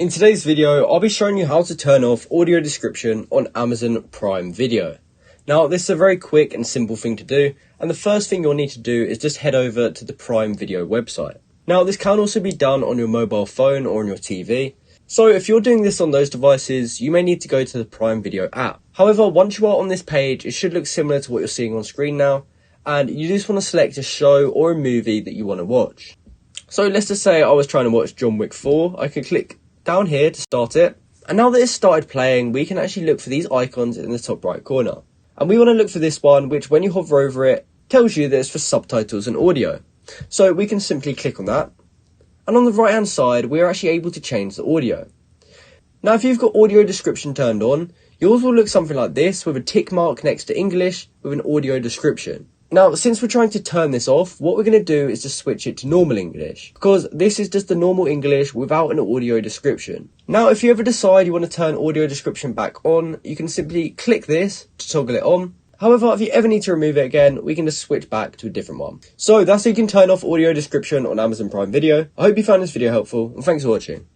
In today's video, I'll be showing you how to turn off audio description on Amazon Prime Video. Now, this is a very quick and simple thing to do, and the first thing you'll need to do is just head over to the Prime Video website. Now, this can also be done on your mobile phone or on your TV. So if you're doing this on those devices, you may need to go to the Prime Video app. However, once you are on this page, it should look similar to what you're seeing on screen now, and you just want to select a show or a movie that you want to watch. So let's just say I was trying to watch John Wick 4, I could click down here to start it, and now that it's started playing, we can actually look for these icons in the top right corner. And we want to look for this one, which when you hover over it, tells you that it's for subtitles and audio. So we can simply click on that, and on the right hand side, we are actually able to change the audio. Now if you've got audio description turned on, yours will look something like this, with a tick mark next to English with an audio description. Now, since we're trying to turn this off, what we're going to do is just switch it to normal English, because this is just the normal English without an audio description. Now, if you ever decide you want to turn audio description back on, you can simply click this to toggle it on. However, if you ever need to remove it again, we can just switch back to a different one. So that's how you can turn off audio description on Amazon Prime Video. I hope you found this video helpful, and thanks for watching.